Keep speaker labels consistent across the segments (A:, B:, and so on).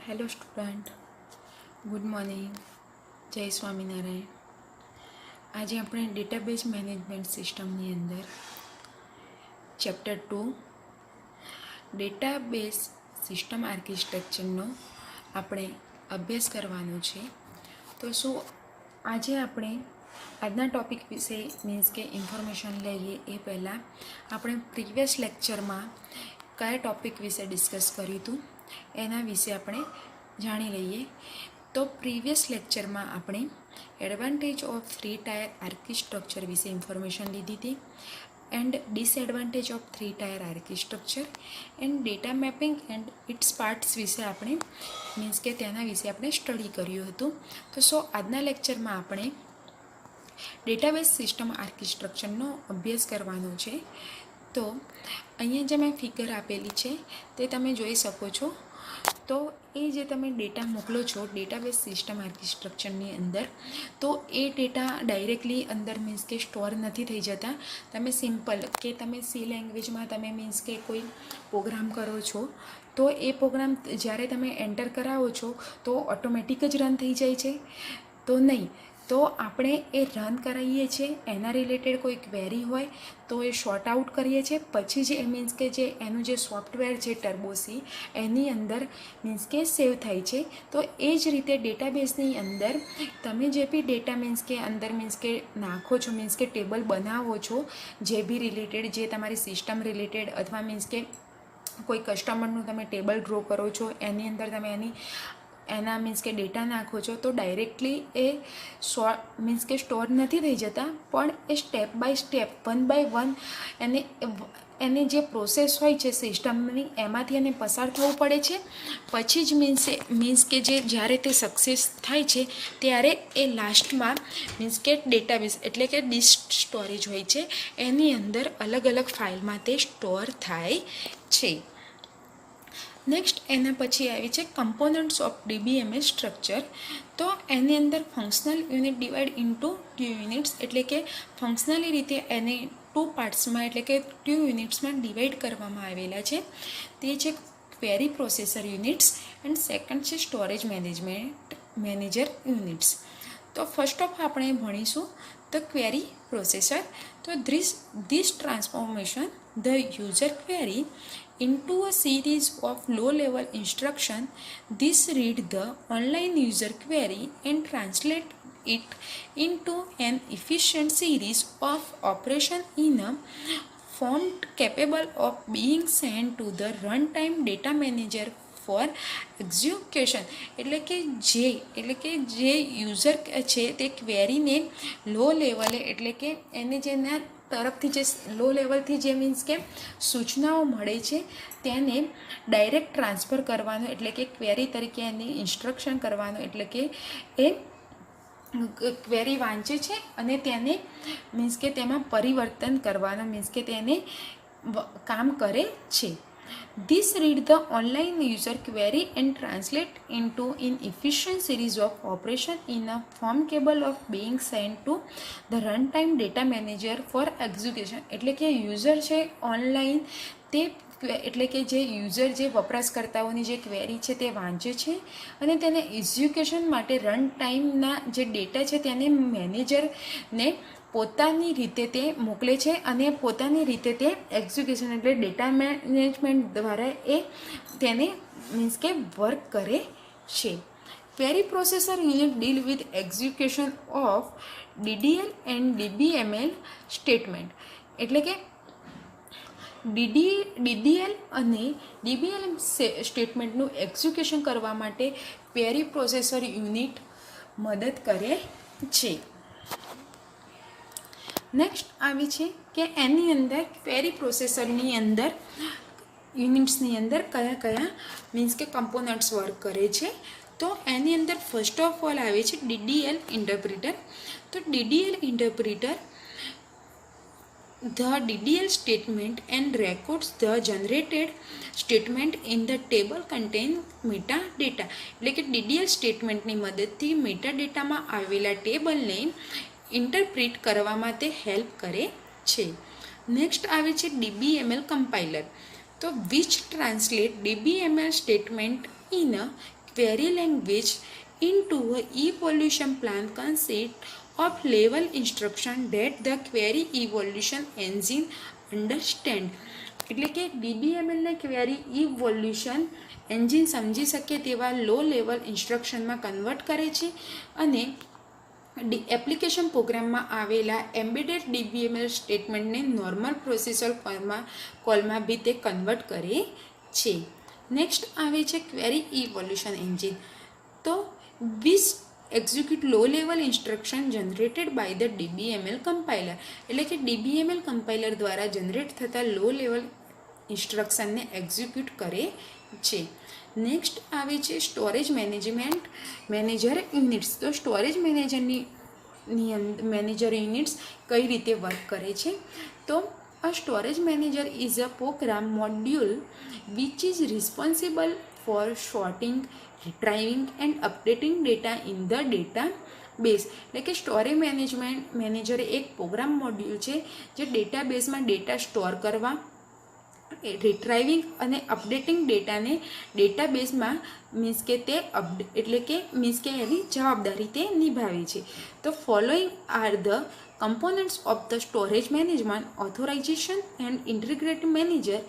A: Hello student, good morning. જય સ્વામિનારાયણ. આજે આપણે ડેટાબેઝ મેનેજમેન્ટ સિસ્ટમની અંદર ચેપ્ટર 2 ડેટાબેઝ સિસ્ટમ આર્કિટેક્ચરનો આપણે અભ્યાસ કરવાનો છે. તો શું આજે આપણે આજના ટૉપિક વિશે મીન્સ કે ઇન્ફોર્મેશન લઈએ એ પહેલાં આપણે પ્રીવિયસ લેક્ચરમાં કયા ટૉપિક વિશે ડિસ્કસ કર્યું હતું એના વિશે આપણે જાણી લઈએ. તો પ્રીવિયસ લેક્ચરમાં આપણે એડવાન્ટેજ ઓફ 3 ટાયર આર્કિટેક્ચર વિશે ઇન્ફોર્મેશન લીધી હતી and disadvantage of 3 tier architecture and data mapping and its parts વિશે આપણે મીન્સ કે તેના વિશે આપણે સ્ટડી કર્યું હતું. તો આજના લેક્ચરમાં આપણે ડેટાબેઝ સિસ્ટમ આર્કિટેક્ચરનો અભ્યાસ કરવાનો છે. તો અહીંયા જે મેં ફિગર આપેલી છે તે તમે જોઈ શકો છો. તો એ જે તમે ડેટા મોકલો છો ડેટાબેઝ સિસ્ટમ આર્કિટેક્ચરની અંદર, તો એ ડેટા ડાયરેક્ટલી અંદર મીન્સ કે સ્ટોર નથી થઈ જતા. તમે સિમ્પલ કે તમે સી લેંગ્વેજમાં તમે મીન્સ કે કોઈ પ્રોગ્રામ કરો છો તો એ પ્રોગ્રામ જ્યારે તમે એન્ટર કરાવો છો તો ઓટોમેટિક જ રન થઈ જાય છે? તો નહીં. તો આપણે એ રન કરાવીએ છીએ, એના રિલેટેડ કોઈ ક્વેરી હોય તો એ શોર્ટ આઉટ કરીએ છીએ, પછી જ એ મીન્સ કે જે એનું જે સોફ્ટવેર છે ટર્બોસી એની અંદર મીન્સ કે સેવ થાય છે. તો એ જ રીતે ડેટાબેઝની અંદર તમે જે બી ડેટા મીન્સ કે અંદર મીન્સ કે નાખો છો, મીન્સ કે ટેબલ બનાવો છો જે બી રિલેટેડ, જે તમારી સિસ્ટમ રિલેટેડ અથવા મીન્સ કે કોઈ કસ્ટમરનું તમે ટેબલ ડ્રો કરો છો એની અંદર તમે એના મીન્સ કે ડેટા નાખો છો તો ડાયરેક્ટલી એ મીન્સ કે સ્ટોર નથી થઈ જતા, પણ એ સ્ટેપ બાય સ્ટેપ 1 બાય 1 એની જે પ્રોસેસ હોય છે સિસ્ટમની એમાંથી એને પસાર થવું પડે છે. પછી જ મીન્સ કે જ્યારે તે સક્સેસ થાય છે ત્યારે એ લાસ્ટમાં મીન્સ કે ડેટાબેઝ એટલે કે ડિસ્ક સ્ટોરેજ હોય છે એની અંદર અલગ અલગ ફાઇલમાં તે સ્ટોર થાય છે. નેક્સ્ટ એના પછી આવી છે કમ્પોનન્ટ્સ ઓફ DBMS સ્ટ્રક્ચર. તો એની અંદર functional unit divide into 2 units, એટલે કે ફંક્શનલી રીતે એને 2 પાર્ટ્સમાં એટલે કે 2 યુનિટ્સમાં ડિવાઈડ કરવામાં આવેલા છે. તે છે query processor units and second છે સ્ટોરેજ મેનેજર યુનિટ્સ. તો ફર્સ્ટ ઓફ આપણે ભણીશું ધ ક્વેરી પ્રોસેસર. તો this transformation the user query into a series of low-level instructions. This read the online user query and translate it into an efficient series of operations in a form capable of being sent to the runtime data manager for execution. એટલે કે જે user છે તે ક્વેરીને લો લેવલે એટલે કે એને જેના તરફથી જે લો લેવલથી જે મીન્સ કે સૂચનાઓ મળે છે તેને ડાયરેક્ટ ટ્રાન્સફર કરવાનો, એટલે કે ક્વેરી તરીકે એની ઇન્સ્ટ્રક્શન કરવાનો, એટલે કે એ ક્વેરી વાંચે છે અને તેને મીન્સ કે તેમાં પરિવર્તન કરવાનું મીન્સ કે તેને કામ કરે છે. This read the online user query and translate into an efficient series of operations in a form capable of being sent to the runtime data manager for execution. એટલે કે યુઝર છે ઓનલાઈન તે એટલે કે જે યુઝર જે વપરાશકર્તાઓની જે ક્વેરી છે તે વાંચે છે અને તેને એક્ઝિક્યુશન માટે રન ટાઈમના જે ડેટા છે તેને મેનેજરને પોતાની રીતે તે મોકલે છે અને પોતાની રીતે તે એક્ઝિક્યુશન એટલે ડેટા મેનેજમેન્ટ દ્વારા એ તેને મીન્સ કે વર્ક કરે છે. Query processor unit deal with execution of DDL and DBML statement. એટલે કે DDL અને DBML સ્ટેટમેન્ટનું એક્ઝિક્યુશન કરવા માટે ક્વેરી પ્રોસેસર યુનિટ મદદ કરે છે. નેક્સ્ટ આવી છે કે એની અંદર ક્વેરી પ્રોસેસરની અંદર યુનિટ્સની અંદર કયા મીન્સ કે કમ્પોનન્ટ્સ વર્ક કરે છે. તો એની અંદર ફર્સ્ટ ઓફ ઓલ આવે છે DDL ઇન્ટરપ્રિટર. તો DDL interpreter the DDL statement and records the generated statement in the table contain metadata. એટલે કે DDL સ્ટેટમેન્ટની મદદથી મેટાડેટામાં આવેલા ટેબલને ઇન્ટરપ્રિટ કરવામાં તે હેલ્પ કરે છે. નેક્સ્ટ આવે છે DBML કમ્પાઇલર. તો which translate DBML statement in a query language into a evolution plan consists of level instruction that the query evolution engine understand. એટલે કે DBML ને ક્વેરી ઇવોલ્યુશન એન્જિન સમજી શકે તેવા લો લેવલ ઇન્સ્ટ્રક્શનમાં કન્વર્ટ કરે છે અને એપ્લિકેશન પ્રોગ્રામમાં આવેલા એમ્બેડેડ DBML સ્ટેટમેન્ટને નોર્મલ પ્રોસેસર કોલમાં બી તે કન્વર્ટ કરે છે. નેક્સ્ટ આવે છે ક્વેરી ઇવોલ્યુશન એન્જિન. તો which execute low level instruction generated by the DBML compiler. એટલે કે DBML કમ્પાઇલર દ્વારા જનરેટ થતા લો લેવલ ઇન્સ્ટ્રક્શનને એક્ઝિક્યુટ કરે છે. નેક્સ્ટ આવે છે સ્ટોરેજ મેનેજર યુનિટ્સ. તો સ્ટોરેજ મેનેજર યુનિટ્સ કઈ રીતે વર્ક કરે છે? તો a storage manager is a program module which is responsible for sorting, retrieving and updating data in the database. એટલે કે સ્ટોરેજ મેનેજર એક પ્રોગ્રામ મોડ્યુલ છે જે ડેટાબેઝમાં ડેટા સ્ટોર કરવા, રિટ્રાઇવિંગ અને અપડેટિંગ ડેટાને ડેટાબેઝમાં એની જવાબદારી તે નિભાવે છે. તો following are the components of the storage management: authorization and integrity manager.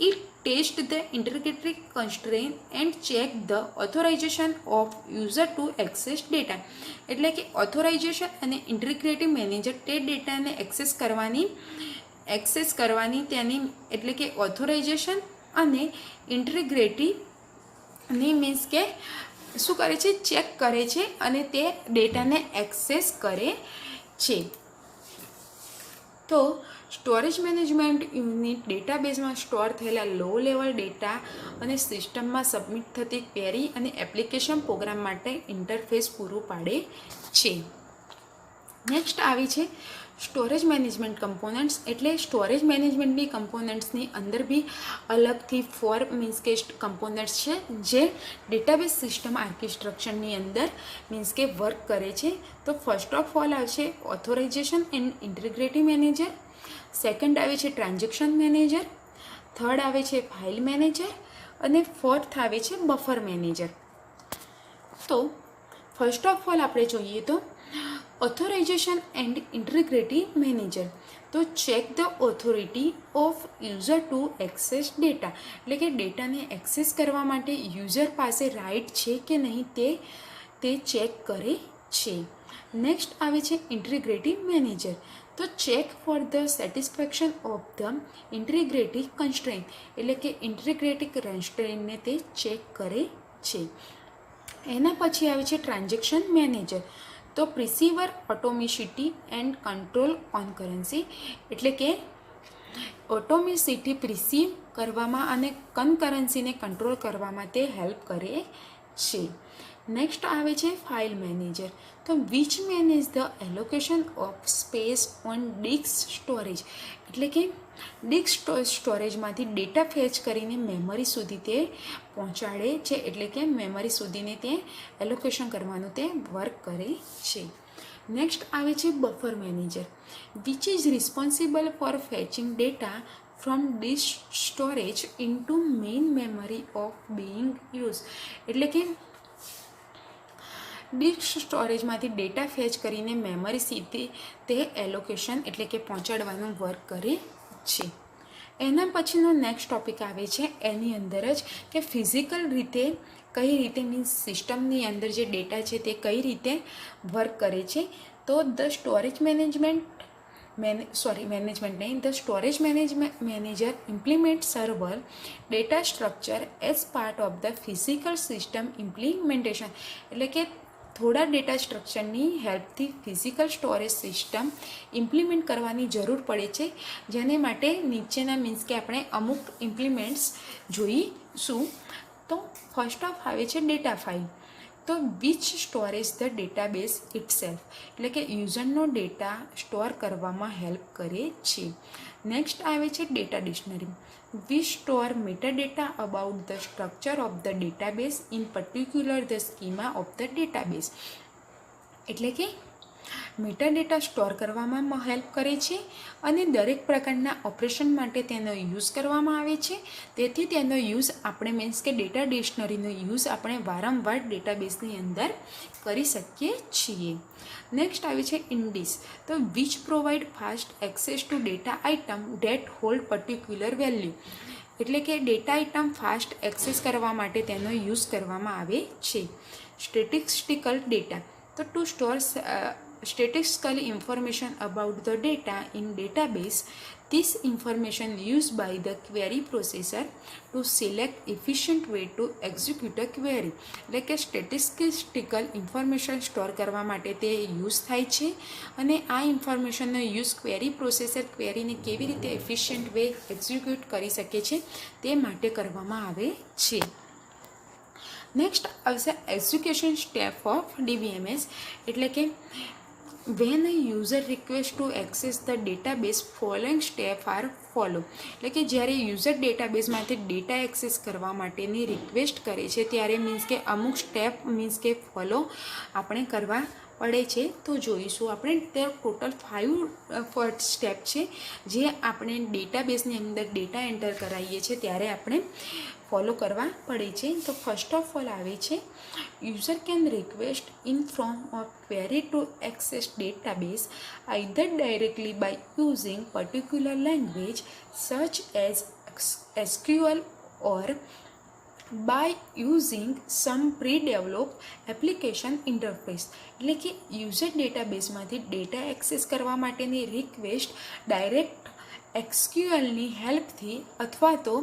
A: It tests the integrity constraint and check the authorization of user to access data. એટલે કે ઓથોરાઇઝેશન અને ઇન્ટિગ્રિટી મેનેજર તે ડેટાને એક્સેસ કરવાની તેની એટલે કે ઓથોરાઇઝેશન અને ઇન્ટિગ્રિટીની મીન્સ કે શું કરે છે? ચેક કરે છે અને તે ડેટાને એક્સેસ કરે છે. તો સ્ટોરેજ મેનેજમેન્ટ યુનિટ ડેટાબેઝમાં સ્ટોર થયેલા લો લેવલ ડેટા અને સિસ્ટમમાં સબમિટ થતી ક્વેરી અને એપ્લિકેશન પ્રોગ્રામ માટે ઇન્ટરફેસ પૂરું પાડે છે. નેક્સ્ટ આવી છે સ્ટોરેજ મેનેજમેન્ટ કમ્પોનન્ટ્સ. એટલે સ્ટોરેજ મેનેજમેન્ટની કમ્પોનન્ટ્સની અંદર બી અલગથી મીન્સ કે કમ્પોનન્ટ્સ છે જે ડેટાબેઝ સિસ્ટમ આર્કિટેક્ચરની અંદર મીન્સ કે વર્ક કરે છે. તો ફર્સ્ટ ઓફ ઓલ આવશે authorisation and integrity manager. Second આવે છે ટ્રાન્ઝેક્શન મેનેજર. થર્ડ આવે છે ફાઇલ મેનેજર અને ફોર્થ આવે છે બફર મેનેજર. તો ફર્સ્ટ ઓફ ઓલ આપણે જોઈએ તો ઓથોરાઇઝેશન એન્ડ ઇન્ટિગ્રિટી મેનેજર. તો check the authority of user two access data. એટલે કે ડેટાને એક્સેસ કરવા માટે યુઝર પાસે રાઇટ છે કે નહીં તે ચેક કરે છે. નેક્સ્ટ આવે છે ઇન્ટિગ્રિટી મેનેજર. તો check for the satisfaction of the integrity constraint. એટલે કે ઇન્ટિગ્રિટી કન્સ્ટ્રેન્ટને તે ચેક કરે છે. એના પછી આવે છે ટ્રાન્ઝેક્શન મેનેજર. તો પ્રિસીવર ઓટોમિસિટી એન્ડ કંટ્રોલ કોન્કરન્સી. એટલે કે ઓટોમિસિટી પ્રિસીવ કરવામાં અને કન્કરન્સીને કંટ્રોલ કરવામાં તે હેલ્પ કરે છે. નેક્સ્ટ આવે છે ફાઇલ મેનેજર. તો which manage the allocation of space on disk storage. એટલે કે ડિસ્ક સ્ટોરેજમાંથી ડેટા ફેચ કરીને મેમરી સુધી તે પહોંચાડે છે. એટલે કે મેમરી સુધીને તે એલોકેશન કરવાનું તે વર્ક કરે છે. નેક્સ્ટ આવે છે buffer manager. Which is responsible for fetching data from disk storage into main memory of being use. એટલે કે ડિસ્ક સ્ટોરેજમાંથી ડેટા ફેચ કરીને મેમરી સીધી તે એલોકેશન એટલે કે પહોંચાડવાનું વર્ક કરે છે. એના પછીનો નેક્સ્ટ ટોપિક આવે છે એની અંદર જ કે ફિઝિકલ રીતે કઈ રીતે મીન્સ સિસ્ટમની અંદર જે ડેટા છે તે કઈ રીતે વર્ક કરે છે. તો the storage the storage manager implement server data structure as part of the physical system implementation. એટલે કે થોડા ડેટા સ્ટ્રક્ચરની હેલ્પથી ફિઝિકલ સ્ટોરેજ સિસ્ટમ ઇમ્પ્લિમેન્ટ કરવાની જરૂર પડે છે. જેને માટે નીચેના મીન્સ કે આપણે અમુક ઇમ્પ્લિમેન્ટ્સ જોઈશું. તો ફર્સ્ટ ઓફ આવે છે ડેટા ફાઇલ. તો which storage the database itself. એટલે કે યુઝરનો ડેટા સ્ટોર કરવામાં હેલ્પ કરે છે. નેક્સ્ટ આવે છે data dictionary. We store metadata about the structure of the database, in particular the schema of the database. એટલે કે મેટાડેટા સ્ટોર કરવામાં હેલ્પ કરે છે અને દરેક પ્રકારના ઓપરેશન માટે તેનો યુઝ કરવામાં આવે છે. તેથી તેનો યુઝ આપણે મીન્સ કે ડેટા ડિક્શનરીનો યુઝ આપણે વારંવાર ડેટાબેઝની અંદર કરી શકીએ છીએ. નેક્સ્ટ આવે છે ઇન્ડીસ. તો which provide fast access two data item date hold particular value. એટલે કે ડેટા આઇટમ ફાસ્ટ એક્સેસ કરવા માટે તેનો યુઝ કરવામાં આવે છે. Statistical data. તો to store statistical information about the data in database. This information used by the query processor to select efficient way to execute a query. એટલે કે statistical information store કરવા માટે તે યુઝ થાય છે અને આ ઇન્ફોર્મેશનનો યુઝ ક્વેરી પ્રોસેસર ક્વેરીને કેવી રીતે એફિશિયન્ટ વે એક્ઝિક્યુટ કરી શકે છે તે માટે કરવામાં આવે છે. નેક્સ્ટ આવશે એક્ઝિક્યુશન સ્ટેપ ઓફ DBMS. એટલે કે when a user request to access the database following step are follow. એટલે કે જ્યારે યુઝર ડેટાબેઝમાંથી ડેટા એક્સેસ કરવા માટેની રિક્વેસ્ટ કરે છે ત્યારે મીન્સ કે અમુક સ્ટેપ મીન્સ કે ફોલો આપણે કરવા પડે છે. તો જોઈશું આપણે તે ટોટલ 5 સ્ટેપ છે જે આપણે ડેટાબેઝની અંદર ડેટા એન્ટર કરાવીએ છીએ ત્યારે આપણે ફોલો કરવા પડે છે. તો ફર્સ્ટ ઓફ ઓલ આવે છે user can request in from of query to access database either directly by using particular language such as SQL or by using some pre-developed application interface. એટલે કે યુઝર ડેટાબેઝમાંથી ડેટા એક્સેસ કરવા માટેની request direct SQLની હેલ્પથી અથવા તો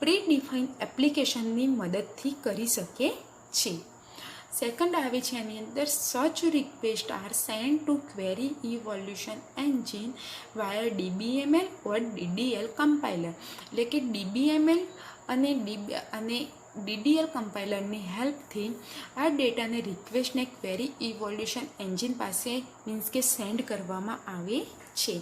A: pre-define એપ્લિકેશનની મદદથી કરી શકે છે. સેકન્ડ આવે છે એની અંદર such request are send to query evolution engine via DBML or DDL compiler. એટલે કે DBML અને DDL કમ્પાઇલરની હેલ્પથી આ ડેટાને રિક્વેસ્ટને ક્વેરી ઇવોલ્યુશન એન્જિન પાસે મીન્સ કે સેન્ડ કરવામાં આવે છે.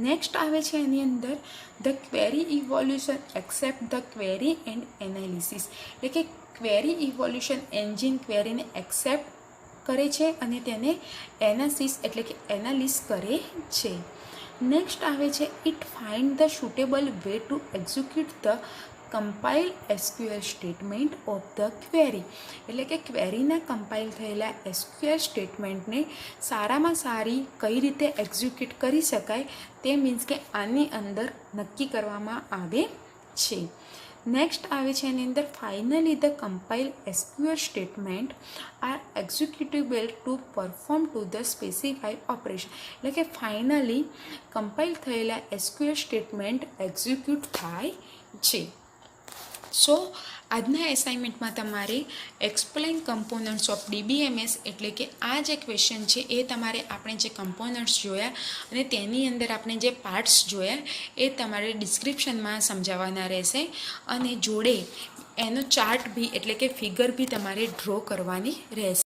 A: નેક્સ્ટ આવે છે એની અંદર the query evolution accept the query and analysis. એટલે કે ક્વેરી ઇવોલ્યુશન એન્જિન ક્વેરીને એક્સેપ્ટ કરે છે અને તેને એનાલિસિસ એટલે કે એનાલિસ કરે છે. નેક્સ્ટ આવે છે it find the suitable way to execute the compile SQL statement of the query. એટલે કે ક્વેરીના કમ્પાઇલ થયેલા SQL સ્ટેટમેન્ટને સારામાં સારી કઈ રીતે એક્ઝિક્યુટ કરી શકાય તે મીન્સ કે આની અંદર નક્કી કરવામાં આવે છે. નેક્સ્ટ આવે છે એની અંદર finally the compile SQL statement are executable two perform to the specified operation. એટલે કે ફાઇનલી કમ્પાઇલ થયેલા SQL સ્ટેટમેન્ટ એક્ઝિક્યુટ થાય છે. સો આજના એસાઇનમેન્ટમાં તમારે એક્સપ્લેન કમ્પોનન્ટ્સ ઓફ DBMS એટલે કે આ જે ક્વેશ્ચન છે એ તમારે આપણે જે કમ્પોનન્ટ્સ જોયા અને તેની અંદર આપણે જે પાર્ટ્સ જોયા એ તમારે ડિસ્ક્રિપ્શનમાં સમજાવવાના રહેશે અને જોડે એનો ચાર્ટ બી એટલે કે ફિગર બી તમારે ડ્રો કરવાની રહેશે.